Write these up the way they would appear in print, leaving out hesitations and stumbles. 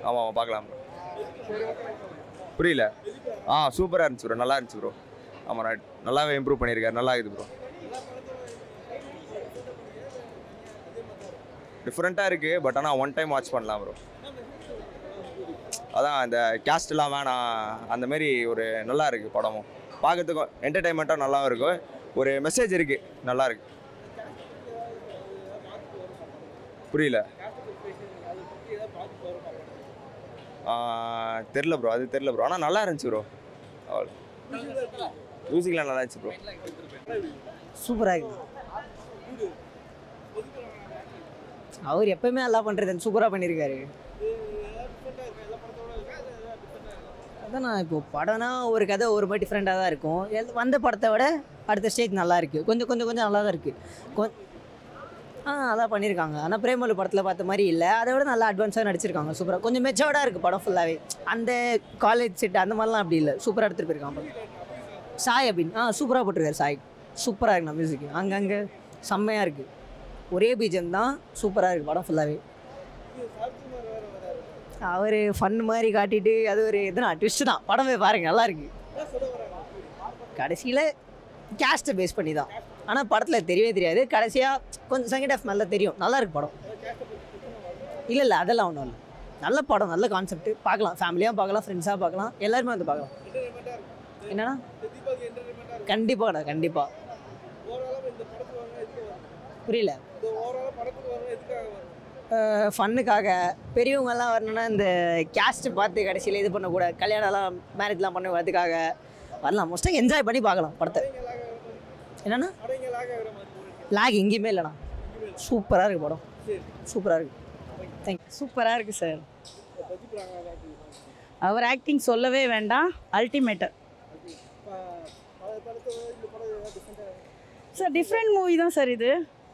ஆமாம் ஆமாம் பார்க்கலாம் புரியல. சூப்பராக இருந்துச்சு ப்ரோ, நல்லா இருந்துச்சு ப்ரோ. ஆமாம் ரைட், நல்லாவே இம்ப்ரூவ் பண்ணியிருக்காரு, நல்லா இருக்குது ப்ரோ. டிஃப்ரெண்ட்டாக இருக்குது, பட் ஆனால் ஒன் டைம் வாட்ச் பண்ணலாம் ப்ரோ. அதான் இந்த கேஸ்ட்லாம் வேணாம், அந்தமாரி ஒரு நல்லா இருக்குது படமும். பார்க்கறதுக்கும் என்டர்டைன்மெண்ட்டாக நல்லாவும் இருக்கும், ஒரு மெசேஜ் இருக்குது, நல்லா இருக்கு. புரியல. தெரில ப்ரோ, அது தெரில ப்ரோ, ஆனால் நல்லா இருந்துச்சு ப்ரோ. அவ்வளோ மியூசிக்லாம் நல்லா இருந்துச்சு ப்ரோ. சூப்பராக இருக்குது. அவர் எப்பவுமே நல்லா பண்ணுறது, சூப்பராக பண்ணியிருக்காரு. அதான் நான் இப்போ படம்னா ஒரு கதை ஒரு மாதிரி டிஃப்ரெண்ட்டாக தான் இருக்கும். வந்த படத்தை விட அடுத்த ஸ்டேஜ் நல்லா இருக்குது, கொஞ்சம் நல்லா தான் இருக்குது. அதான் பண்ணியிருக்காங்க. ஆனால் பிரேமலு படத்தில் பார்த்த மாதிரி இல்லை, அதை விட நல்லா அட்வான்ஸாக நடிச்சிருக்காங்க. சூப்பராக கொஞ்சம் மெச்சோர்டாக இருக்குது படம் ஃபுல்லாகவே. அந்த காலேஜ் செட் அந்த மாதிரிலாம் அப்படி இல்லை, சூப்பராக எடுத்துகிட்டு போயிருக்காங்க. சாய் அப்படின்னு சூப்பராக போட்டிருக்காரு. சாய் சூப்பராக இருக்குண்ணா, மியூசிக் அங்கங்கே செம்மையாக இருக்குது. ஒரே பீஜம் தான், சூப்பராக இருக்குது படம் ஃபுல்லாகவே. அவர் ஃபன் மாதிரி காட்டிட்டு அது ஒரு இதுனா ட்விஸ்ட்டு தான். படமே பாருங்கள், நல்லா இருக்குது. கடைசியில் கேஸ்ட்டை பேஸ் பண்ணி தான், ஆனால் படத்தில் தெரியவே தெரியாது. கடைசியாக கொஞ்சம் செகண்ட் ஹாஃப் நல்லா தெரியும். நல்லா இருக்குது படம். இல்லை அதெல்லாம் ஒன்றும் இல்லை. நல்ல படம், நல்ல கான்செப்ட். பார்க்கலாம், ஃபேமிலியாக பார்க்கலாம், ஃப்ரெண்ட்ஸாக பார்க்கலாம், எல்லாருமே வந்து பார்க்கலாம். என்னன்னா கண்டிப்பாக புரியல. ஃபன்னுக்காக பெரியவங்கெல்லாம் வரணுன்னா இந்த கேஸ்ட்டு பார்த்து கடைசியில் இது பண்ணக்கூடாது, கல்யாணம்லாம் மேரேஜ்லாம் பண்ண அதுக்காக வரலாம். மோஸ்ட்டாக என்ஜாய் பண்ணி பார்க்கலாம் படத்தை. என்னென்னா லாக் எங்கேயுமே இல்லைண்ணா, சூப்பராக இருக்குது படம், சூப்பராக இருக்குது. தேங்க்யூ. சூப்பராக இருக்குது சார். அவர் ஆக்டிங் சொல்லவே வேண்டாம், அல்டிமேட்டர் சார். டிஃப்ரெண்ட் மூவி தான் சார் இது.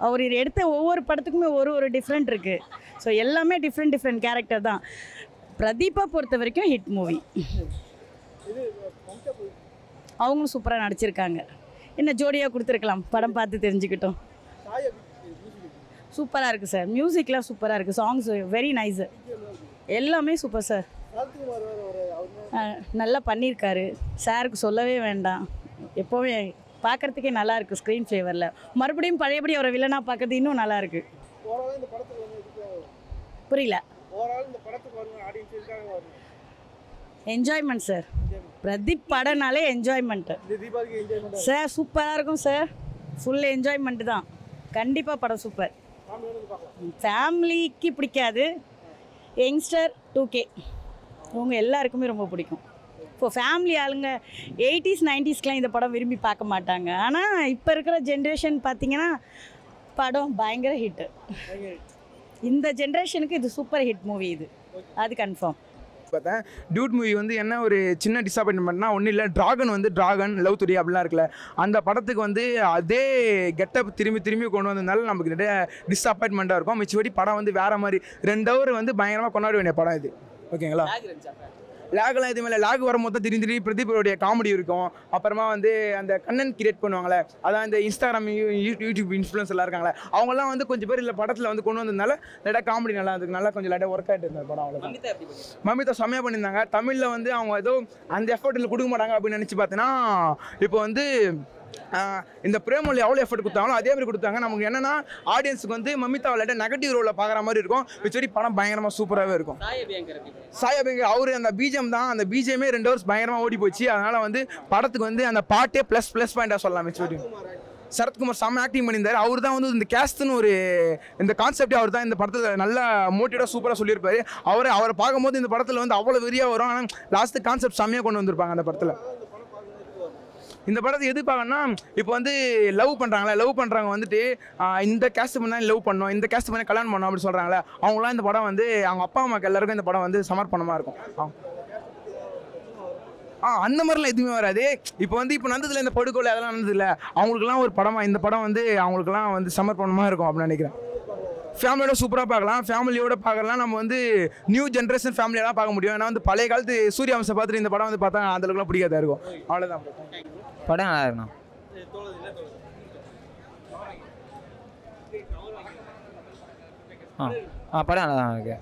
அவர் எடுத்த ஒவ்வொரு படத்துக்குமே ஒரு டிஃப்ரெண்ட் இருக்குது. ஸோ எல்லாமே டிஃப்ரெண்ட் கேரக்டர் தான். பிரதீப்பா பொறுத்த வரைக்கும் ஹிட் மூவி. அவங்களும் சூப்பராக நடிச்சிருக்காங்க. என்ன ஜோடியாக கொடுத்துருக்கலாம், படம் பார்த்து தெரிஞ்சுக்கிட்டோம். சூப்பராக இருக்குது சார். மியூசிக்லாம் சூப்பராக இருக்குது, சாங்ஸ் வெரி நைஸு, எல்லாமே சூப்பர் சார். நல்லா பண்ணியிருக்காரு. சாருக்கு சொல்லவே வேண்டாம், எப்போவே பார்க்குறதுக்கே நல்லாயிருக்கு. ஸ்க்ரீன் ஃப்ளேவரில் மறுபடியும் பழையபடி அவரை வில்லனாக பார்க்குறது இன்னும் நல்லாயிருக்கு. புரியல. Enjoyment sir. பிரதீப் படம்னாலே என்ஜாய்மெண்ட்டு சார். சூப்பராக இருக்கும் சார், ஃபுல் என்ஜாய்மெண்ட்டு தான். கண்டிப்பாக படம் சூப்பர். ஃபேமிலிக்கு பிடிக்காது, யங்ஸ்டர் 2K இவங்க எல்லாருக்குமே ரொம்ப பிடிக்கும். இப்போ ஃபேமிலி ஆளுங்க 80s 90ஸ்க்கெலாம் இந்த படம் விரும்பி பார்க்க மாட்டாங்க. ஆனால் இப்போ இருக்கிற ஜென்ரேஷன் பார்த்திங்கன்னா படம் பயங்கர ஹிட்டு. இந்த ஜென்ரேஷனுக்கு இது சூப்பர் ஹிட் மூவி, இது அது கன்ஃபார்ம். பார்த்தேன் டியூட் மூவி வந்து என்ன ஒரு சின்ன டிஸப்பாயின்மெண்ட்னா ஒன்றும் இல்லை. ட்ராகன் லவ் ஸ்டோரி அப்படிலாம் இருக்குல்ல, அந்த படத்துக்கு வந்து அதே கெட்டப் திரும்பி கொண்டு வந்ததுனால நமக்கு நிறைய டிஸப்பாயின்மெண்ட்டாக இருக்கும். மிச்சபடி படம் வந்து வேறு மாதிரி 2 ஹவர் வந்து பயங்கரமாக கொண்டாட வேண்டிய படம் இது. ஓகேங்களா. லாகெல்லாம் எதுவுமே இல்லை. லாக் வரும்போது தான் திடீர்னு பிரதீப்போடைய காமெடி இருக்கும். அப்புறமா வந்து அந்த கண்டென்ட் கிரியேட் பண்ணுவாங்களே, அதான் இந்த இன்ஸ்டாகிராம் யூடியூப் இன்ஃப்ளூயன்ஸ்லாம் இருக்காங்களே, அவங்களாம் வந்து கொஞ்சம் பேர் இல்லை படத்தில் வந்து கொண்டு வந்ததுனால லைட்டாக காமெடி நல்லா இருந்தது, நல்லா கொஞ்சம் லைட்டாக ஒர்க் ஆகிட்டு இருந்த படம். அவ்வளோ மமிதா செம்மையாக பண்ணியிருந்தாங்க. தமிழில் வந்து அவங்க ஏதோ அந்த எஃபர்ட்டில் கொடுக்க மாட்டாங்க அப்படின்னு நினச்சி பார்த்தீங்கன்னா, இப்போ வந்து இந்த பிரேமொழி எவ்வளோ எஃபர்ட் கொடுத்தாங்களோ அதே மாதிரி கொடுத்தாங்க. நமக்கு என்னன்னா ஆடியன்ஸுக்கு வந்து மமிதா விளையாட்ட நெகட்டிவ் ரோலில் பார்க்குற மாதிரி இருக்கும். மிச்சடி படம் பயங்கரமாக சூப்பராகவே இருக்கும். சாய் அபியங்கர் அவர் அந்த பிஜிஎம் தான், அந்த பிஜிஎம்மே 2 ஹவர்ஸ் பயங்கரமாக ஓடி போச்சு. அதனால் வந்து படத்துக்கு வந்து அந்த பாட்டே ப்ளஸ் பாயிண்டாக சொல்லலாம். மிச்சடி சரத்குமார் செம்ம ஆக்டிங் பண்ணியிருந்தார். அவர் தான் வந்து இந்த கேஸ்ட்னு ஒரு இந்த கான்செப்டே அவர் தான் இந்த படத்தில் நல்லா மோட்டிவாக சூப்பராக சொல்லியிருப்பார். அவரை பார்க்கும்போது இந்த படத்தில் வந்து அவ்வளோ வெறியாக வரும். ஆனால் லாஸ்ட்டு கான்செப்ட் செம்மையாக கொண்டு வந்திருப்பாங்க அந்த படத்தில். இந்த படத்தை எதிர்பார்க்கணும்னா இப்போ வந்து லவ் பண்ணுறவங்க வந்துட்டு இந்த கேஸ்ட் பண்ணால் லவ் பண்ணோம், இந்த கேஸ்ட் பண்ணி கல்யாணம் பண்ணோம் அப்படி சொல்கிறாங்களே, அவங்களாம் இந்த படம் வந்து அவங்க அப்பா அம்மாவுக்கு எல்லாருக்கும் இந்த படம் வந்து சமர்ப்பணமாக இருக்கும். அந்த மாதிரிலாம் எதுவுமே வராது. இப்போ நடந்ததில்ல இந்த படுகொலை அதெல்லாம் நடந்ததில்ல, அவங்களுக்குலாம் ஒரு படமாக இந்த படம் வந்து அவங்களுக்குலாம் வந்து சமர்ப்பணமாக இருக்கும் அப்படின்னு நினைக்கிறேன். ஃபேமிலியோட சூப்பராக பார்க்கலாம், ஃபேமிலியோட பார்க்கலாம். நம்ம வந்து நியூ ஜென்ரேஷன் ஃபேமிலியெல்லாம் பார்க்க முடியும். ஏன்னா வந்து பழைய காலத்து சூரிய வம்சம் பார்த்துட்டு இந்த படம் வந்து பார்த்தா அந்தளவுக்குலாம் பிடிக்காதா இருக்கும். அவ்வளோதான். படம் நல்லா இருக்கணும். படம் நல்லா தான் இருக்கு.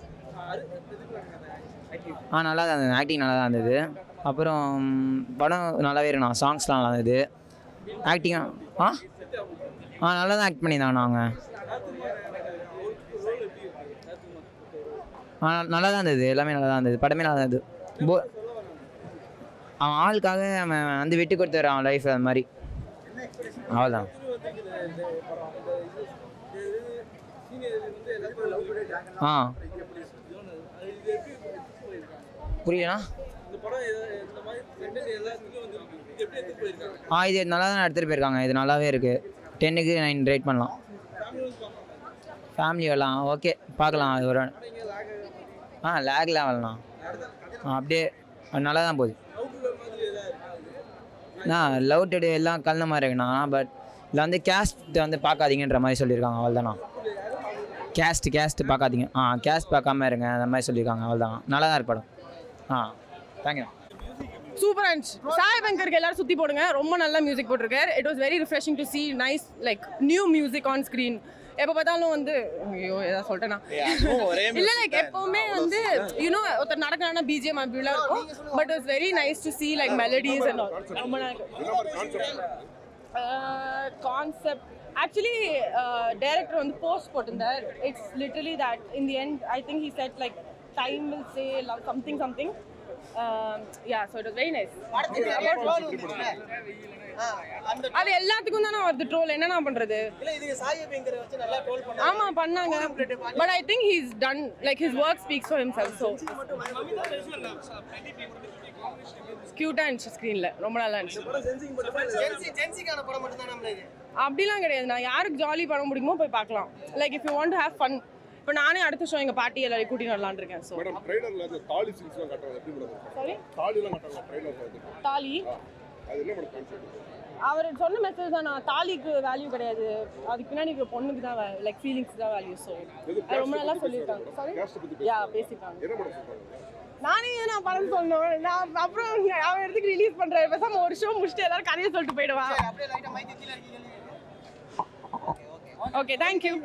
நல்லா தான் இருந்தது, ஆக்டிங் நல்லா தான் இருந்தது. அப்புறம் படம் நல்லாவே இருக்கணும், சாங்ஸ்லாம் நல்லா இருந்தது. ஆக்டிங் நல்லா தான் ஆக்ட் பண்ணியிருந்தாங்க. நாங்கள் நல்லா தான் இருந்தது, எல்லாமே நல்லா தான் இருந்தது, படமே நல்லா தான் இருந்தது. அவன் ஆளுக்காக அவன் வந்து விட்டு கொடுத்துறான் அவன் லைஃப், அது மாதிரி அவ்வளோதான். புரியலண்ணா. இது நல்லா தான் எடுத்துகிட்டு போயிருக்காங்க, இது நல்லாவே இருக்குது. 10க்கு 9 ரேட் பண்ணலாம். ஃபேமிலி வரலாம், ஓகே பார்க்கலாம். அது ஒரு லேக்லாம் வரலாம், அப்படியே நல்லா தான் போகுது. லவ் டுடே எல்லாம் கலந்த மாதிரி இருக்குண்ணா. பட் இதில் வந்து கேஸ்ட் வந்து பார்க்காதீங்கன்ற மாதிரி சொல்லியிருக்காங்க, அவ்வளோதாண்ணா. கேஸ்ட் பார்க்காதீங்க, கேஸ்ட் பார்க்காம இருங்க அந்த மாதிரி சொல்லியிருக்காங்க, அவ்வளோதான். நல்லா தான் இருக்கு படம். தேங்க்யூ. சூப்பராக இருந்துச்சு. சாய் பங்கருக்கு எல்லாரும் சுற்றி போடுங்க, ரொம்ப நல்ல மியூசிக் போட்டிருக்காரு. It was very refreshing to C nice like new music on screen. எப்போ பார்த்தாலும் வந்து ஐயோ ஏதாவது சொல்லிட்டேன்னா இல்லை லைக் எப்போவுமே வந்து யூனோ ஒருத்தர் நடக்கிறான்னா பிஜிஎம் அப்படிலாம் இருக்கும். But it's very nice to see like melodies and all. ரொம்ப கான்செப்ட் ஆக்சுவலி டைரக்டர் வந்து போஸ்ட் போட்டிருந்தார். It's literally that in the end I think he said like time will say something. Yeah, so it was very nice. அது எல்லாத்துக்கும் தானே வருது troll, என்ன நான் பண்றது? ஆமா பண்ணாங்க, but I think he's done like his work speaks for himself. So கியூட்டா இருந்துச்சு ஸ்க்ரீனில், ரொம்ப நல்லா இருந்துச்சு. அப்படிலாம் கிடையாது, நான் யாருக்கு ஜாலி படம் பிடிக்குமோ போய் பார்க்கலாம். Like if you want to have fun. இப்போ நானே அடுத்த ஷோ எங்கள் பாட்டி எல்லாரையும் கூட்டின்னு வரலான்னு இருக்கேன். ஸோ தாலி அவர் சொன்ன மெசேஜ் தான். நான் தாலிக்கு வேல்யூ கிடையாது, அதுக்கு பின்னாடி இருக்கிற பொண்ணுக்கு தான் லைக் ஃபீலிங்ஸ் தான் வேல்யூ. ஸோ அது ரொம்ப நல்லா சொல்லியிருக்காங்க. சாரி பேசியிருக்காங்க. நானே நான் படம் சொல்லணும், நான் அப்புறம் அவன் இடத்துக்கு ரிலீஸ் பண்ணுறேன். பேசாமல் ஒரு ஷோ முடிச்சுட்டு எல்லாரும் கதையை சொல்லிட்டு போயிடுவான். Okay thank you.